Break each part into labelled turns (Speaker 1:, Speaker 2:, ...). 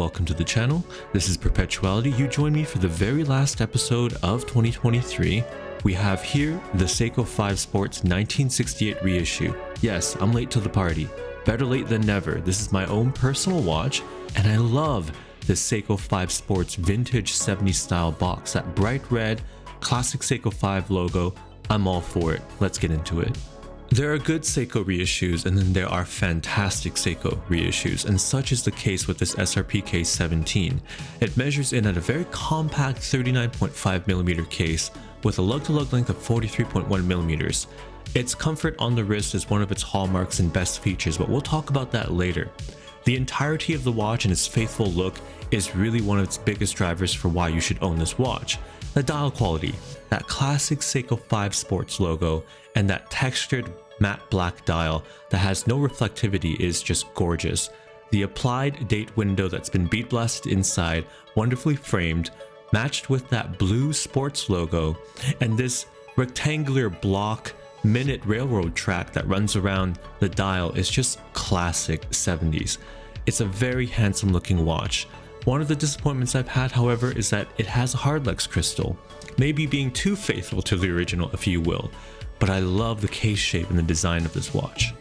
Speaker 1: welcome to the channel. This is Perpetuality. You join me for the very last episode of 2023. We have here the Seiko 5 Sports 1968 reissue. Yes, I'm late to the party. Better late than never. This is my own personal watch, and I love the Seiko 5 Sports vintage 70s style box. That bright red, classic Seiko 5 logo. I'm all for it. Let's get into it. There are good Seiko reissues, and then there are fantastic Seiko reissues, and such is the case with this SRPK17. It measures in at a very compact 39.5mm case with a lug-to-lug length of 43.1mm. Its comfort on the wrist is one of its hallmarks and best features, but we'll talk about that later. The entirety of the watch and its faithful look is really one of its biggest drivers for why you should own this watch. The dial quality, that classic Seiko 5 Sports logo, and that textured matte black dial that has no reflectivity is just gorgeous. The applied date window that's been bead blasted inside, wonderfully framed, matched with that blue sports logo, and this rectangular block minute railroad track that runs around the dial is just classic 70s. It's a very handsome looking watch. One of the disappointments I've had, however, is that it has a hardlex crystal, maybe being too faithful to the original if you will, but I love the case shape and the design of this watch.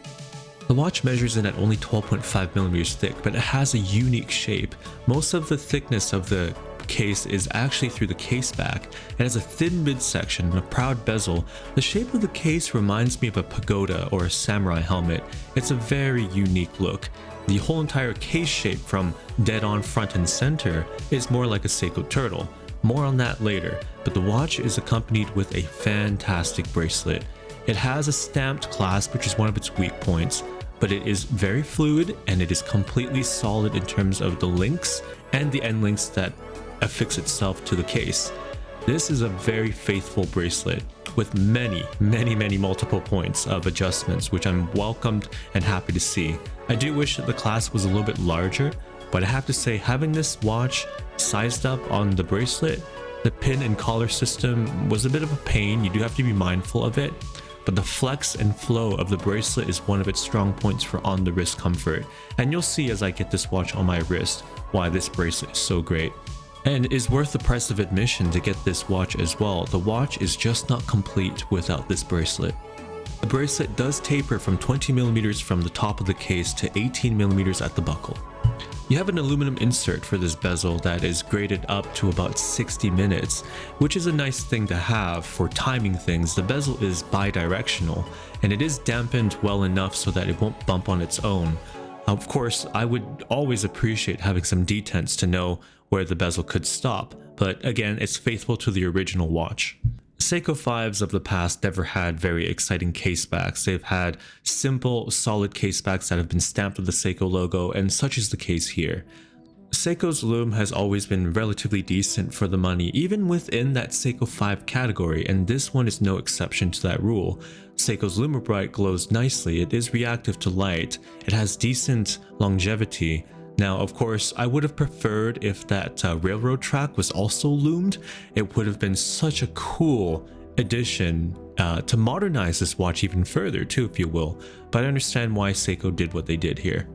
Speaker 1: The watch measures in at only 12.5mm thick, but it has a unique shape. Most of the thickness of the case is actually through the case back. It has a thin midsection and a proud bezel. The shape of the case reminds me of a pagoda or a samurai helmet. It's a very unique look. The whole entire case shape from dead on front and center is more like a Seiko turtle. More on that later, but the watch is accompanied with a fantastic bracelet. It has a stamped clasp, which is one of its weak points, but it is very fluid and it is completely solid in terms of the links and the end links that affix itself to the case. This is a very faithful bracelet with many multiple points of adjustments, which I'm welcomed and happy to see. I do wish that the clasp was a little bit larger, but I have to say, having this watch sized up on the bracelet, the pin and collar system was a bit of a pain. You do have to be mindful of it, but the flex and flow of the bracelet is one of its strong points for on the wrist comfort. And you'll see as I get this watch on my wrist why this bracelet is so great. And is worth the price of admission to get this watch as well. The watch is just not complete without this bracelet. The bracelet does taper from 20mm from the top of the case to 18mm at the buckle. You have an aluminum insert for this bezel that is graded up to about 60 minutes, which is a nice thing to have for timing things. The bezel is bi-directional, and it is dampened well enough so that it won't bump on its own. Of course, I would always appreciate having some detents to know where the bezel could stop, but again, it's faithful to the original watch. Seiko 5s of the past never had very exciting casebacks. They've had simple, solid casebacks that have been stamped with the Seiko logo, and such is the case here. Seiko's lume has always been relatively decent for the money, even within that Seiko 5 category, and this one is no exception to that rule. Seiko's Lumibrite glows nicely, it is reactive to light, it has decent longevity. Now, of course, I would have preferred if that railroad track was also loomed. It would have been such a cool addition to modernize this watch even further too, if you will, but I understand why Seiko did what they did here.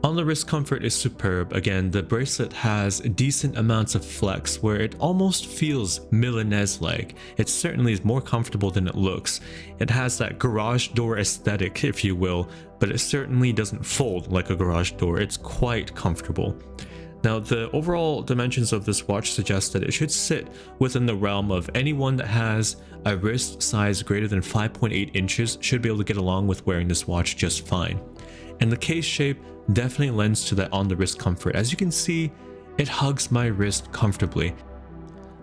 Speaker 1: On the wrist comfort is superb. Again, the bracelet has decent amounts of flex where it almost feels Milanese-like. It certainly is more comfortable than it looks. It has that garage door aesthetic, if you will, but it certainly doesn't fold like a garage door. It's quite comfortable. Now, the overall dimensions of this watch suggest that it should sit within the realm of anyone that has a wrist size greater than 5.8 inches should be able to get along with wearing this watch just fine. And the case shape definitely lends to that on the wrist comfort. As you can see, it hugs my wrist comfortably.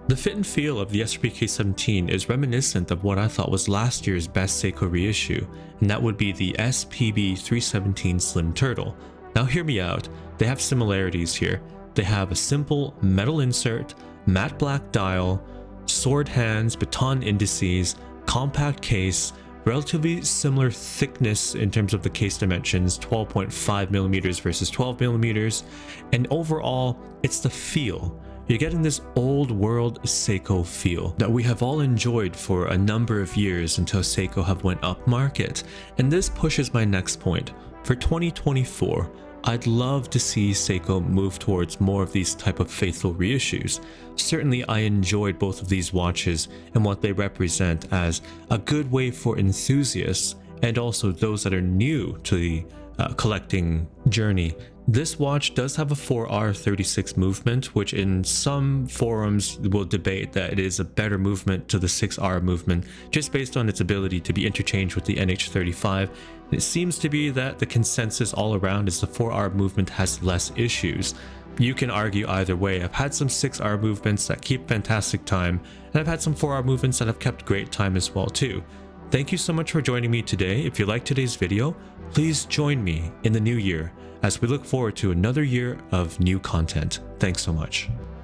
Speaker 1: The fit and feel of the SRPK17 is reminiscent of what I thought was last year's best Seiko reissue, and that would be the SPB17 Slim Turtle. Now hear me out, they have similarities here. They have a simple metal insert, matte black dial, sword hands, baton indices, compact case, relatively similar thickness in terms of the case dimensions, 12.5mm versus 12mm, and overall, it's the feel. You're getting this old world Seiko feel that we have all enjoyed for a number of years until Seiko have went up market. And this pushes my next point. For 2024, I'd love to see Seiko move towards more of these type of faithful reissues. Certainly I enjoyed both of these watches and what they represent as a good way for enthusiasts and also those that are new to the collecting journey. This watch does have a 4R36 movement, which in some forums will debate that it is a better movement to the 6R movement, just based on its ability to be interchanged with the NH35. It seems to be that the consensus all around is the 4R movement has less issues. You can argue either way. I've had some 6R movements that keep fantastic time, and I've had some 4R movements that have kept great time as well too. Thank you so much for joining me today. If you liked today's video, please join me in the new year as we look forward to another year of new content. Thanks so much.